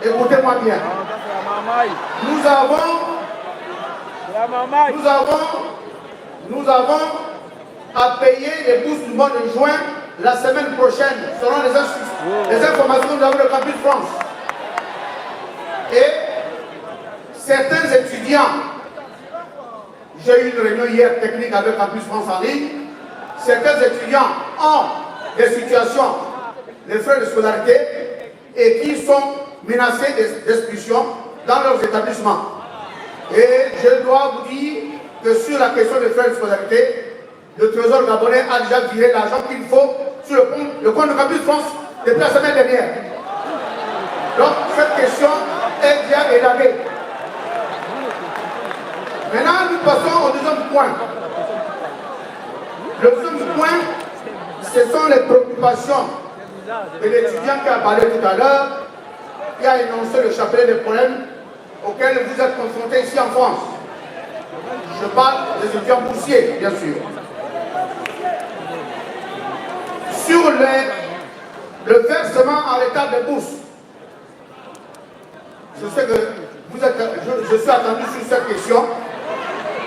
Écoutez-moi bien. Nous avons à payer les bourses du mois de juin la semaine prochaine, selon les informations que nous avons de Campus France. Et certains étudiants, j'ai eu une réunion hier technique avec Campus France en ligne, certains étudiants ont des situations, des frais de scolarité, et qui sont menacés d'expulsion dans leurs établissements. Et je dois vous dire que sur la question des frais de scolarité, le Trésor gabonais a déjà viré l'argent qu'il faut sur le compte de Campus France depuis la semaine dernière. Donc cette question est déjà élaguée. Maintenant, nous passons au deuxième point. Le deuxième point, ce sont les préoccupations de l'étudiant qui a parlé tout à l'heure, qui a énoncé le chapelet des problèmes auxquels vous êtes confrontés ici en France. Je parle des étudiants boursiers, bien sûr. Sur le versement en retard des bourses, je sais que je suis attendu sur cette question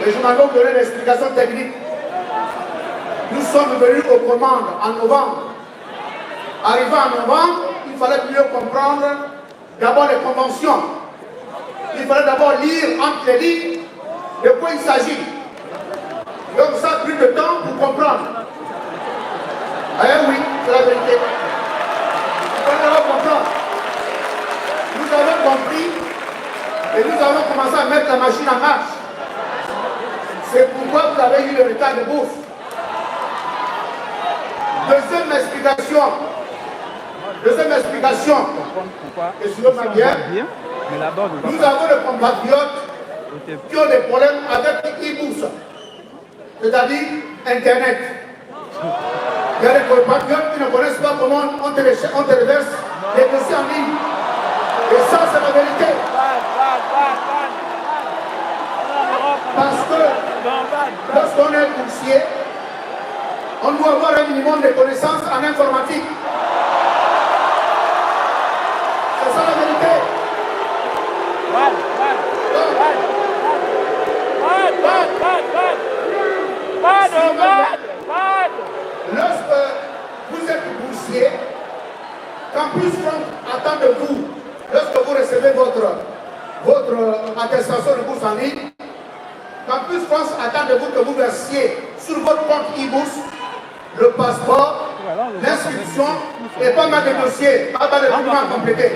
et je m'en vais vous donner l'explication technique. Nous sommes venus aux commandes en novembre. Arrivé en novembre, il fallait mieux comprendre d'abord les conventions. Il fallait d'abord lire entre les lignes de quoi il s'agit. Donc ça a pris de temps pour comprendre. Eh oui, c'est la vérité. Il fallait d'abord comprendre. Nous avons compris et nous avons commencé à mettre la machine en marche. C'est pourquoi vous avez eu le retard de bourse. Deuxième explication, et sur ma bière, nous avons des compatriotes qui ont des problèmes avec e-bourse, c'est-à-dire Internet. Il y a des compatriotes qui ne connaissent pas comment on téléverse les dossiers en ligne. Et ça, c'est la vérité. Parce que lorsqu'on est boursier, on doit avoir un minimum de connaissances en informatique. C'est ça la vérité. Lorsque vous êtes boursier, Campus France attend de vous, lorsque vous recevez votre attestation de bourse en ligne, Campus France attend de vous que vous versiez sur votre compte e-bourse le passeport, l'inscription et pas mal de dossiers, pas mal de documents à compléter.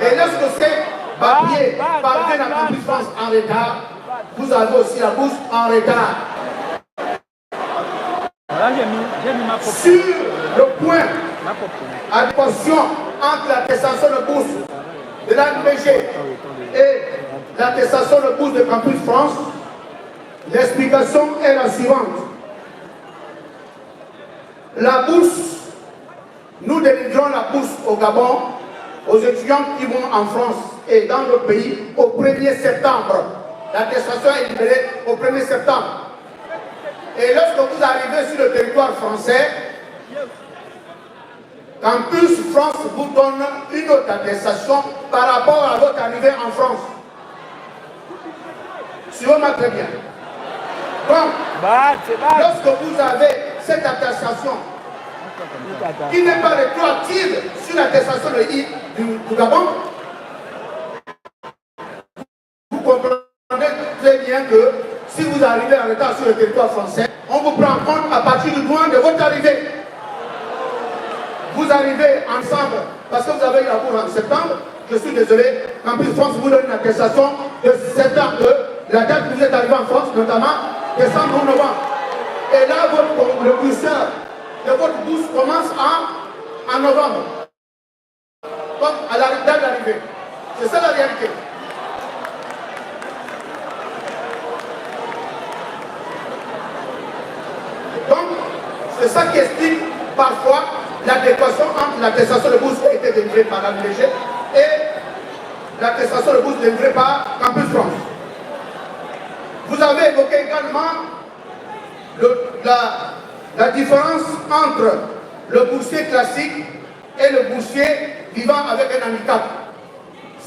Et lorsque ces papiers parviennent à Campus France en retard, vous avez aussi la bourse en retard. Sur le point adéquation entre l'attestation de bourse de l'ANBG et l'attestation de bourse de Campus France, l'explication est la suivante. La bourse, nous délivrons la bourse au Gabon aux étudiants qui vont en France et dans d'autres pays au 1er septembre. L'attestation est libérée au 1er septembre. Et lorsque vous arrivez sur le territoire français, Campus France vous donne une autre attestation par rapport à votre arrivée en France. Suivez-moi très bien. Donc, lorsque vous avez cette attestation qui n'est pas rétroactive sur l'attestation du Gabon, vous comprenez très bien que si vous arrivez en retard sur le territoire français, on vous prend en compte à partir du moment de votre arrivée. Vous arrivez ensemble parce que vous avez eu la bourse en septembre. Je suis désolé, Campus France vous donne une attestation de septembre, de la date que vous êtes arrivé en France, notamment décembre ou novembre. Et là, le curseur de votre bourse commence en novembre. Donc, à la date d'arrivée. C'est ça la réalité. Donc, c'est ça qui explique parfois l'adéquation entre l'attestation de bourse qui a été délivrée par l'ANBG et l'attestation de bourse délivrée par Campus France. Vous avez évoqué également la différence entre le boursier classique et le boursier vivant avec un handicap.